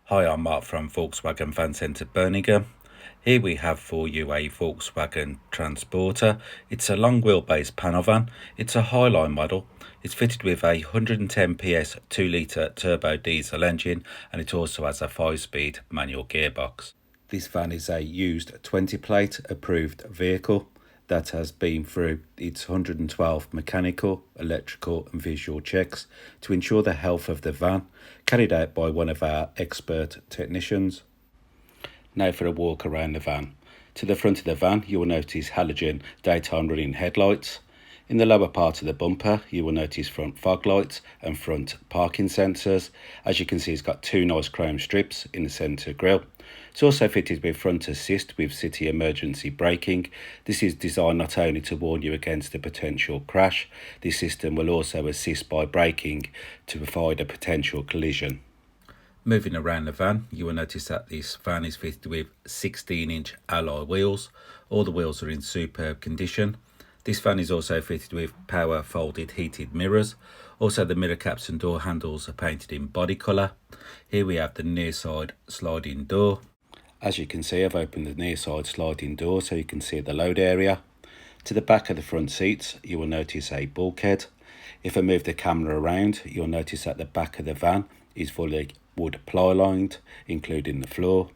Hi, I'm Mark from Volkswagen Van Centre Birmingham. Here we have for you a Volkswagen Transporter. It's a long wheelbase panel van. It's a Highline model. It's fitted with a 110 PS 2 litre turbo diesel engine, and it also has a 5-speed manual gearbox. This van is a used 20 plate approved vehicle that has been through its 112 mechanical, electrical and visual checks to ensure the health of the van, carried out by one of our expert technicians. Now for a walk around the van. To the front of the van, you will notice halogen daytime running headlights. In the lower part of the bumper, you will notice front fog lights and front parking sensors. As you can see, it's got two nice chrome strips in the centre grille. It's also fitted with front assist with city emergency braking. This is designed not only to warn you against a potential crash, this system will also assist by braking to avoid a potential collision. Moving around the van, you will notice that this van is fitted with 16-inch alloy wheels. All the wheels are in superb condition. This van is also fitted with power folded heated mirrors. Also, the mirror caps and door handles are painted in body colour. Here we have the near side sliding door. As you can see, I've opened the near side sliding door so you can see the load area. To the back of the front seats, you will notice a bulkhead. If I move the camera around, you'll notice that the back of the van is fully wood ply-lined, including the floor.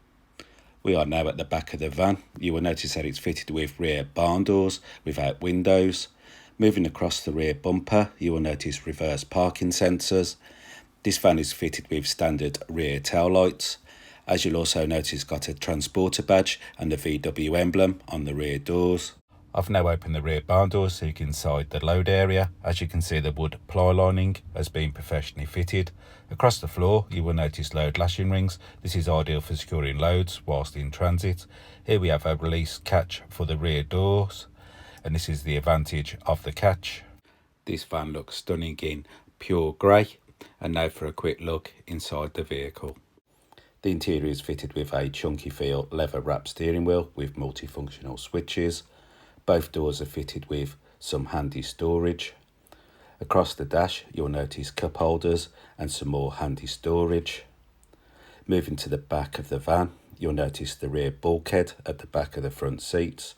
We are now at the back of the van. You will notice that it's fitted with rear barn doors without windows. Moving across the rear bumper, you will notice reverse parking sensors. This van is fitted with standard rear taillights. As you'll also notice, it's got a transporter badge and the VW emblem on the rear doors. I've now opened the rear barn doors so you can inside the load area. As you can see, the wood ply lining has been professionally fitted. Across the floor, you will notice load lashing rings. This is ideal for securing loads whilst in transit. Here we have a release catch for the rear doors, and this is the advantage of the catch. This van looks stunning in pure grey. And now for a quick look inside the vehicle. The interior is fitted with a chunky feel leather wrapped steering wheel with multifunctional switches. Both doors are fitted with some handy storage. Across the dash, you'll notice cup holders and some more handy storage. Moving to the back of the van, you'll notice the rear bulkhead at the back of the front seats.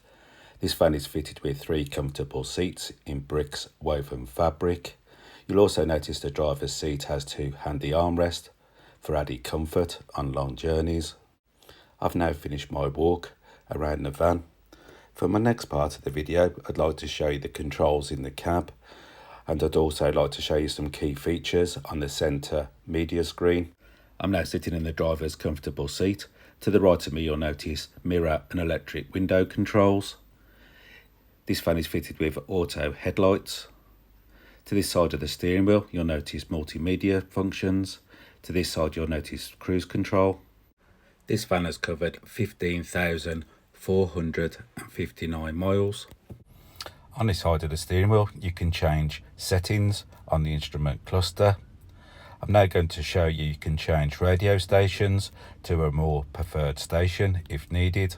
This van is fitted with 3 comfortable seats in bricks woven fabric. You'll also notice the driver's seat has 2 handy armrests for added comfort on long journeys. I've now finished my walk around the van. For my next part of the video, I'd like to show you the controls in the cab, and I'd also like to show you some key features on the centre media screen. I'm now sitting in the driver's comfortable seat. To the right of me, you'll notice mirror and electric window controls. This van is fitted with auto headlights. To this side of the steering wheel, you'll notice multimedia functions. To this side, you'll notice cruise control. This van has covered 15,459 miles. On this side of the steering wheel, you can change settings on the instrument cluster. I'm now going to show you can change radio stations to a more preferred station if needed.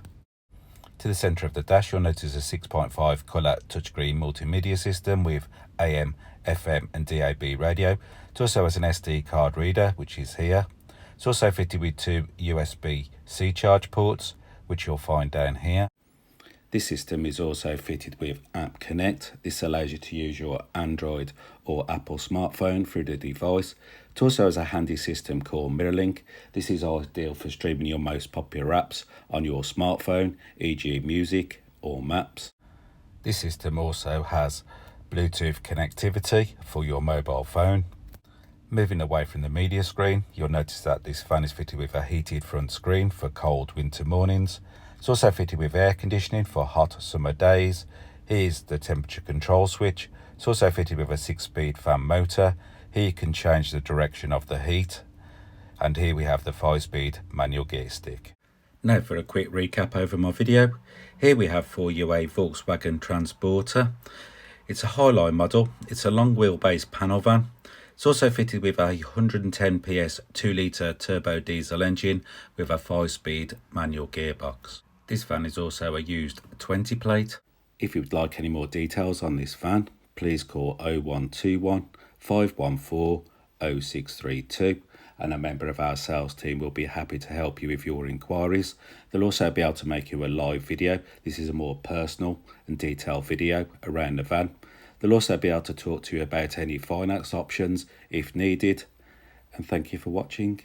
To the centre of the dash, you'll notice a 6.5 colour touchscreen multimedia system with AM, FM and DAB radio. It also has an SD card reader, which is here. It's also fitted with 2 USB-C charge ports, which you'll find down here. This system is also fitted with App Connect. This allows you to use your Android or Apple smartphone through the device. It also has a handy system called MirrorLink. This is ideal for streaming your most popular apps on your smartphone, e.g. music or maps. This system also has Bluetooth connectivity for your mobile phone. Moving away from the media screen, you'll notice that this van is fitted with a heated front screen for cold winter mornings. It's also fitted with air conditioning for hot summer days. Here's the temperature control switch. It's also fitted with a 6-speed fan motor. Here you can change the direction of the heat. And here we have the 5-speed manual gear stick. Now for a quick recap over my video. Here we have for you a Volkswagen Transporter. It's a Highline model. It's a long wheelbase panel van. It's also fitted with a 110 PS 2 litre turbo diesel engine with a 5-speed manual gearbox. This van is also a used 20 plate. If you would like any more details on this van, please call 0121 514 0632 and a member of our sales team will be happy to help you with your inquiries. They'll also be able to make you a live video. This is a more personal and detailed video around the van. They'll also be able to talk to you about any finance options if needed. And thank you for watching.